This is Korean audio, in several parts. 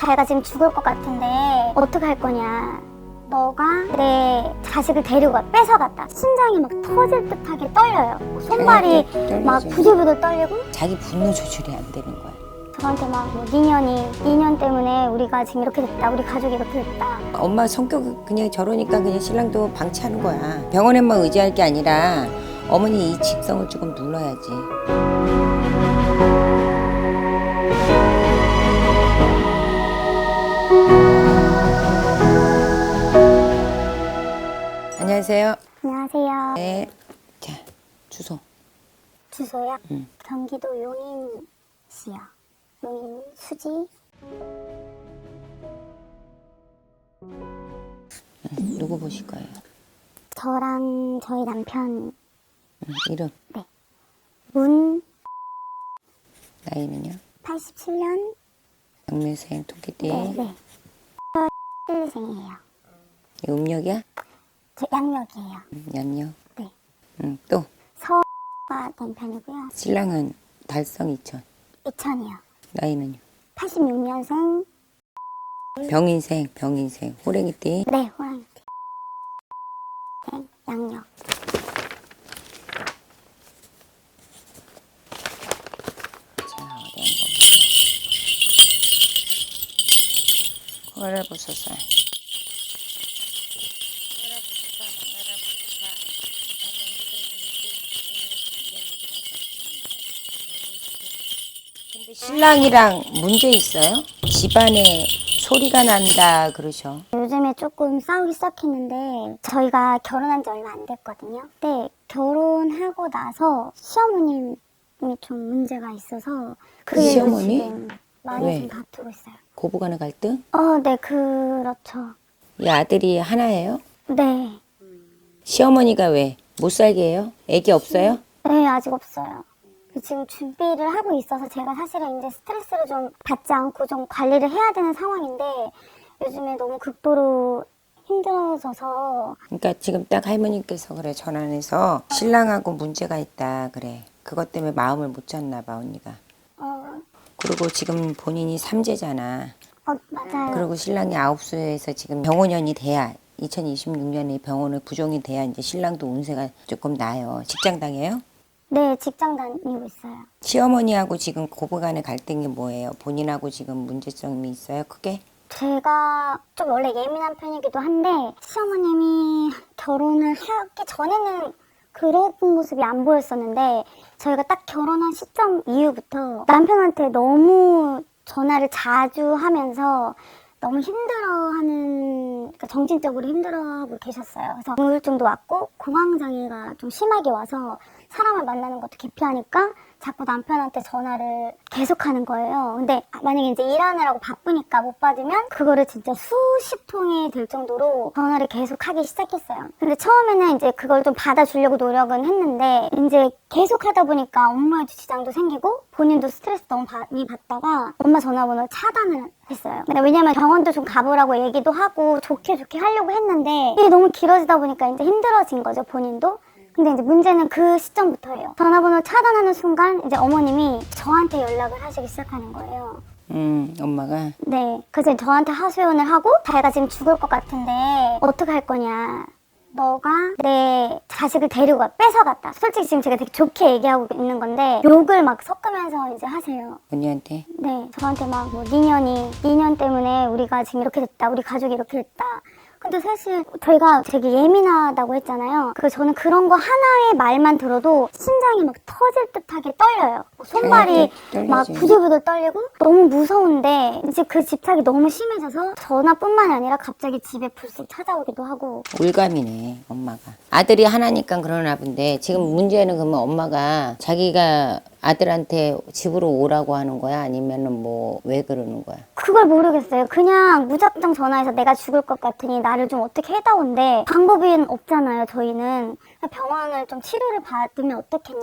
자기가 지금 죽을 것 같은데 어떻게 할 거냐. 너가 내 자식을 데리고 뺏어갔다. 심장이 막 터질 듯하게 떨려요. 손발이 막 부들부들 떨리고. 자기 분노 조절이 안 되는 거야. 저한테 막 뭐 니년 때문에 우리가 지금 이렇게 됐다. 우리 가족이 이렇게 됐다. 엄마 성격 그냥 저러니까 그냥 신랑도 방치하는 거야. 병원에만 의지할 게 아니라 어머니 이 직성을 조금 눌러야지. 안녕하세요. 안녕하세요. 네. 자, 주소. 주소요? 응. 경기도 용인시요. 용인 수지. 누구 보실 거예요? 저랑 저희 남편. 이름? 네. 문. 나이는요? 87년. 영매생 토끼띠. 네. 1생이에요. 음력이야? 저 양력이에요. 양력. 네. 또 서가 된 편이고요. 신랑은 달성 2000. 2000이요. 나이는요? 86년생. 병인생, 호랭이띠. 네, 호랑이띠. 네, 양력. 자, 어디 한번 거래보소서. 근데 신랑이랑 문제 있어요? 집안에 소리가 난다 그러셔. 요즘에 조금 싸우기 시작했는데 저희가 결혼한 지 얼마 안 됐거든요. 근데 결혼하고 나서 시어머님이 좀 문제가 있어서 그 일로 시어머니? 지금 많이 왜? 좀 다투고 있어요. 고부간의 갈등? 네, 그렇죠. 이 아들이 하나예요? 네. 시어머니가 왜? 못 살게 해요? 애기 없어요? 네, 아직 없어요. 지금 준비를 하고 있어서 제가 사실은 이제 스트레스를 좀 받지 않고 좀 관리를 해야 되는 상황인데 요즘에 너무 극도로 힘들어져서. 그러니까 지금 딱 할머니께서 그래 전화해서 신랑하고 문제가 있다 그래. 그것 때문에 마음을 못 잤나 봐 언니가. 그리고 지금 본인이 삼재잖아. 맞아요. 그리고 신랑이 9수에서 지금 병원년이 돼야 2026년에 병원을 부종이 돼야 이제 신랑도 운세가 조금 나아요. 직장 다녀요? 네, 직장 다니고 있어요. 시어머니하고 지금 고부간의 갈등이 뭐예요? 본인하고 지금 문제점이 있어요? 크게? 제가 좀 원래 예민한 편이기도 한데 시어머님이 결혼을 하기 전에는 그런 모습이 안 보였었는데 저희가 딱 결혼한 시점 이후부터 남편한테 너무 전화를 자주 하면서 너무 힘들어하는, 그러니까 정신적으로 힘들어하고 계셨어요. 그래서 우울증도 왔고 공황장애가 좀 심하게 와서 사람을 만나는 것도 기피하니까 자꾸 남편한테 전화를 계속하는 거예요. 근데 만약에 이제 일하느라고 바쁘니까 못 받으면 그거를 진짜 수십 통이 될 정도로 전화를 계속 하기 시작했어요. 근데 처음에는 이제 그걸 좀 받아주려고 노력은 했는데 이제 계속 하다 보니까 업무에 지장도 생기고 본인도 스트레스 너무 많이 받다가 엄마 전화번호를 차단을 했어요. 근데 왜냐면 병원도 좀 가보라고 얘기도 하고 좋게 하려고 했는데 이게 너무 길어지다 보니까 이제 힘들어진 거죠, 본인도. 근데 이제 문제는 그 시점부터예요. 전화번호 차단하는 순간 이제 어머님이 저한테 연락을 하시기 시작하는 거예요. 엄마가? 네. 그래서 저한테 하소연을 하고 자기가 지금 죽을 것 같은데 어떻게 할 거냐. 너가 내 자식을 데리고 뺏어갔다. 솔직히 지금 제가 되게 좋게 얘기하고 있는 건데 욕을 막 섞으면서 이제 하세요. 언니한테? 네. 저한테 막 뭐 니년 때문에 우리가 지금 이렇게 됐다. 우리 가족이 이렇게 됐다. 근데 사실 저희가 되게 예민하다고 했잖아요. 저는 그런 거 하나의 말만 들어도 심장이 막 터질 듯하게 떨려요. 손발이 막 부들부들 떨리고 너무 무서운데 이제 그 집착이 너무 심해져서 전화뿐만이 아니라 갑자기 집에 불쑥 찾아오기도 하고. 올감이네 엄마가. 아들이 하나니까 그러나 본데 지금 문제는 그러면 엄마가 자기가 아들한테 집으로 오라고 하는 거야? 아니면은 뭐 왜 그러는 거야? 그걸 모르겠어요. 그냥 무작정 전화해서 내가 죽을 것 같으니 나를 좀 어떻게 해다온데 방법이 없잖아요, 저희는. 병원을 좀 치료를 받으면 어떻겠냐.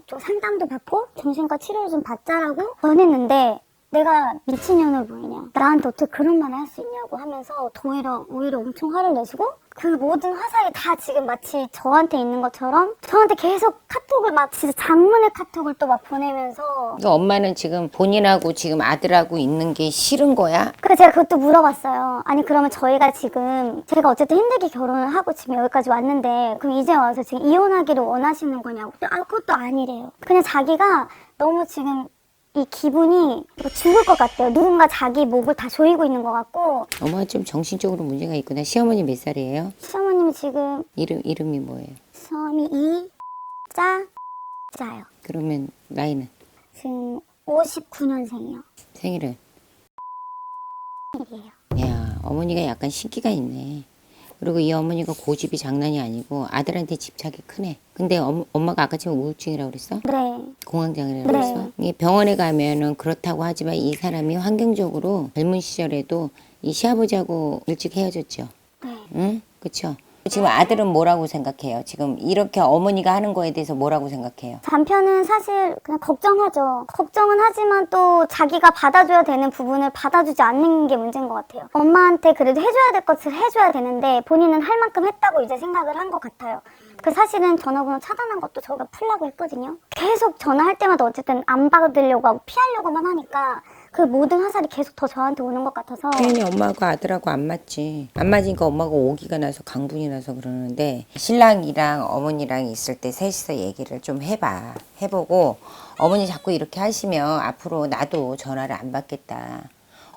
좀 상담도 받고 정신과 치료를 좀 받자라고 권했는데 내가 미친년을 보이냐, 나한테 어떻게 그런 말을 할 수 있냐고 하면서 오히려 엄청 화를 내시고, 그 모든 화살이 다 지금 마치 저한테 있는 것처럼 저한테 계속 카톡을 막 진짜 장문의 카톡을 또 막 보내면서. 그러니까 엄마는 지금 본인하고 지금 아들하고 있는 게 싫은 거야? 그래서 제가 그것도 물어봤어요. 아니 그러면 저희가 지금 제가 어쨌든 힘들게 결혼을 하고 지금 여기까지 왔는데 그럼 이제 와서 지금 이혼하기를 원하시는 거냐고. 그것도 아니래요. 그냥 자기가 너무 지금 이 기분이 죽을 것 같대요. 누군가 자기 목을 다 조이고 있는 것 같고. 엄마가 좀 정신적으로 문제가 있구나. 시어머니 몇 살이에요? 시어머님이 지금 이름이 뭐예요? 성이 자요. 그러면 나이는? 지금 59년생이요. 생일은? 이에요. 야, 어머니가 약간 신기가 있네. 그리고 이 어머니가 고집이 장난이 아니고 아들한테 집착이 크네. 근데 엄마가 아까 지금 우울증이라고 그랬어? 네. 공황장애라고 네. 그랬어? 이 병원에 가면은 그렇다고 하지만 이 사람이 환경적으로 젊은 시절에도 이 시아버지하고 일찍 헤어졌죠. 네. 응? 그쵸? 지금 아들은 뭐라고 생각해요? 지금 이렇게 어머니가 하는 거에 대해서 뭐라고 생각해요? 남편은 사실 그냥 걱정하죠. 걱정은 하지만 또 자기가 받아줘야 되는 부분을 받아주지 않는 게 문제인 것 같아요. 엄마한테 그래도 해줘야 될 것을 해줘야 되는데 본인은 할 만큼 했다고 이제 생각을 한 것 같아요. 그 사실은 전화번호 차단한 것도 저희가 풀라고 했거든요. 계속 전화할 때마다 어쨌든 안 받으려고 하고 피하려고만 하니까 그 모든 화살이 계속 더 저한테 오는 것 같아서. 당연히 엄마하고 아들하고 안 맞지. 안 맞으니까 엄마가 오기가 나서 강분이 나서 그러는데 신랑이랑 어머니랑 있을 때 셋이서 얘기를 좀 해봐. 해보고 어머니 자꾸 이렇게 하시면 앞으로 나도 전화를 안 받겠다.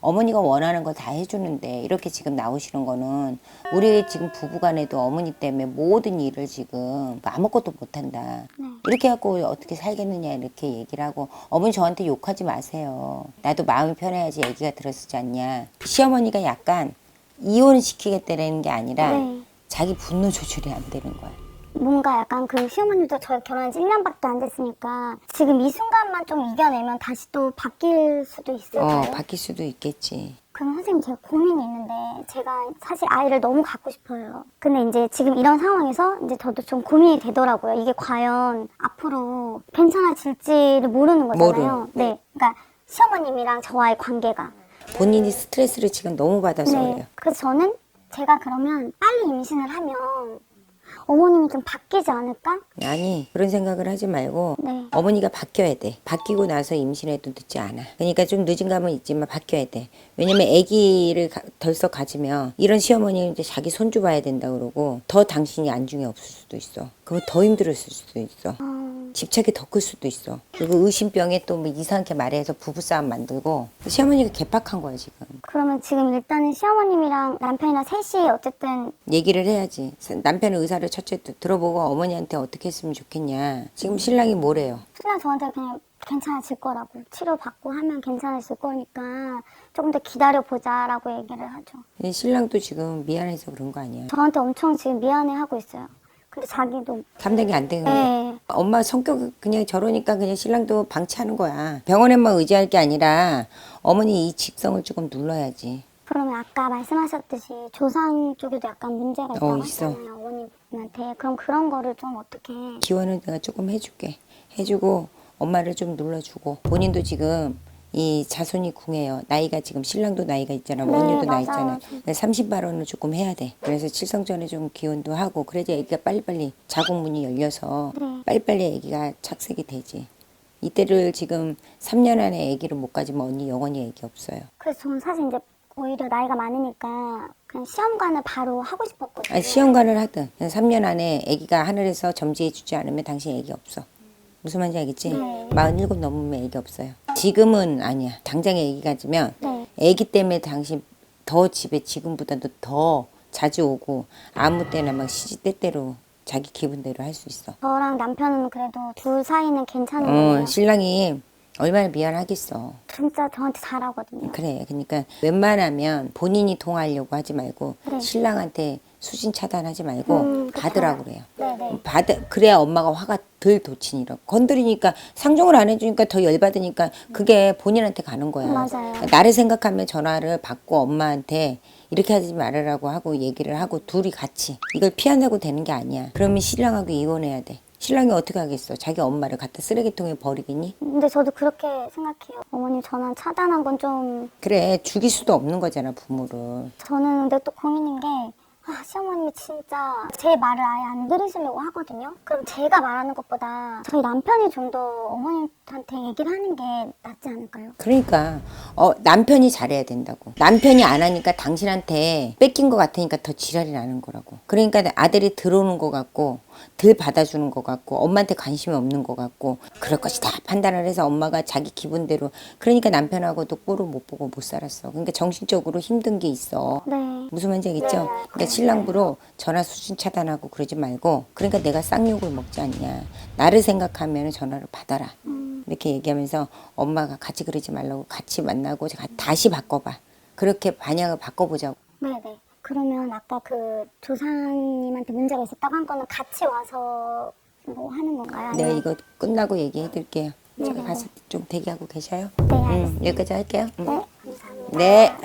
어머니가 원하는 거 다 해주는데 이렇게 지금 나오시는 거는 우리 지금 부부간에도 어머니 때문에 모든 일을 지금 아무것도 못한다. 이렇게 해갖고 어떻게 살겠느냐 이렇게 얘기를 하고 어머니 저한테 욕하지 마세요. 나도 마음이 편해야지 얘기가 들었지 않냐. 시어머니가 약간 이혼시키겠다는 게 아니라 네. 자기 분노 조절이 안 되는 거야. 뭔가 약간 그 시어머니도 저희 결혼한 지 1년밖에 안 됐으니까 지금 이 순간만 좀 이겨내면 다시 또 바뀔 수도 있을까요? 바뀔 수도 있겠지. 그럼 선생님 제가 고민이 있는데 제가 사실 아이를 너무 갖고 싶어요. 근데 이제 지금 이런 상황에서 이제 저도 좀 고민이 되더라고요. 이게 과연 앞으로 괜찮아질지를 모르는 거잖아요. 네, 그러니까 시어머님이랑 저와의 관계가. 본인이 스트레스를 지금 너무 받아서 그래요. 그래서 저는 제가 그러면 빨리 임신을 하면 어머님이 좀 바뀌지 않을까? 아니 그런 생각을 하지 말고 네. 어머니가 바뀌어야 돼. 바뀌고 나서 임신해도 늦지 않아. 그러니까 좀 늦은 감은 있지만 바뀌어야 돼. 왜냐면 아기를 덜썩 가지면 이런 시어머니는 이제 자기 손주 봐야 된다 그러고 더 당신이 안중에 없을 수도 있어. 그럼 더 힘들었을 수도 있어. 집착이 더 클 수도 있어. 그리고 의심병에 또 뭐 이상하게 말해서 부부싸움 만들고 시어머니가 개팍한 거야 지금. 그러면 지금 일단은 시어머님이랑 남편이랑 셋이 어쨌든 얘기를 해야지. 남편의 의사를 첫째 들어보고 어머니한테 어떻게 했으면 좋겠냐. 지금 신랑이 뭐래요? 신랑 저한테 그냥 괜찮아질 거라고 치료받고 하면 괜찮아질 거니까 조금 더 기다려보자라고 얘기를 하죠. 신랑도 지금 미안해서 그런 거 아니야. 저한테 엄청 지금 미안해하고 있어요. 근데 자기도 감당이 안 되는 거야. 네. 엄마 성격 그냥 저러니까 그냥 신랑도 방치하는 거야. 병원에만 의지할 게 아니라 어머니 이 직성을 조금 눌러야지. 그러면 아까 말씀하셨듯이 조상 쪽에도 약간 문제가 있다고 있어. 하잖아요. 어머님한테. 그럼 그런 거를 좀 어떻게. 지원을 내가 조금 해줄게. 해주고 엄마를 좀 눌러주고 본인도 지금 이 자손이 궁해요. 나이가 지금 신랑도 나이가 있잖아. 네, 언니도 나이 맞아요. 있잖아. 30발언을 조금 해야 돼. 그래서 칠성전에 좀 기원도 하고 그래야지 애기가 빨리빨리 자궁문이 열려서 네. 빨리빨리 애기가 착색이 되지. 이때를 지금 3년 안에 애기를 못 가지면 언니 영원히 애기 없어요. 그래서 저는 사실 이제 오히려 나이가 많으니까 그냥 시험관을 바로 하고 싶었거든요. 아니, 시험관을 하든 3년 안에 애기가 하늘에서 점지해 주지 않으면 당신 애기 없어. 무슨 말인지 알겠지? 네. 47 넘으면 애기 없어요. 지금은 아니야. 당장에 애기 가지면 네. 애기 때문에 당신 더 집에 지금보다도 더 자주 오고 아무 때나 막 시시때때로 자기 기분대로 할 수 있어. 저랑 남편은 그래도 둘 사이는 괜찮은 거예요. 신랑이 얼마나 미안하겠어. 진짜 저한테 잘하거든요. 그래. 그러니까 웬만하면 본인이 통화하려고 하지 말고 네. 신랑한테 수신 차단하지 말고 그쵸. 받으라고 그래요. 네네. 그래야 엄마가 화가 덜 돋치니라. 건드리니까 상종을 안 해주니까 더 열받으니까 그게 본인한테 가는 거야. 맞아요. 나를 생각하면 전화를 받고 엄마한테 이렇게 하지 말으라고 하고 얘기를 하고 둘이 같이 이걸 피한다고 되는 게 아니야. 그러면 신랑하고 이혼해야 돼. 신랑이 어떻게 하겠어? 자기 엄마를 갖다 쓰레기통에 버리겠니? 근데 저도 그렇게 생각해요. 어머님 전화 차단한 건 좀 그래, 죽일 수도 없는 거잖아, 부모를. 저는 근데 또 고민인 게 시어머님이 진짜 제 말을 아예 안 들으시려고 하거든요. 그럼 제가 말하는 것보다 저희 남편이 좀 더 어머님한테 얘기를 하는 게 낫지 않을까요? 그러니까 남편이 잘해야 된다고. 남편이 안 하니까 당신한테 뺏긴 것 같으니까 더 지랄이 나는 거라고. 그러니까 아들이 들어오는 것 같고 덜 받아주는 것 같고 엄마한테 관심이 없는 것 같고 그럴 것이다 판단을 해서 엄마가 자기 기분대로 그러니까 남편하고도 꼴을 못 보고 못 살았어. 그러니까 정신적으로 힘든 게 있어. 네. 무슨 말인지 알겠죠? 그러니까 신랑부로 전화 수신 차단하고 그러지 말고 그러니까 내가 쌍욕을 먹지 않냐. 나를 생각하면 전화를 받아라. 이렇게 얘기하면서 엄마가 같이 그러지 말라고 같이 만나고 다시 바꿔봐. 그렇게 방향을 바꿔보자고. 네네. 그러면 아까 그 조상님한테 문제가 있었다고 한 거는 같이 와서 뭐 하는 건가요? 네, 아니면- 이거 끝나고 얘기해 드릴게요. 제가 네네. 가서 좀 대기하고 계셔요. 네, 알겠습니다. 여기까지 할게요. 네, 감사합니다. 네.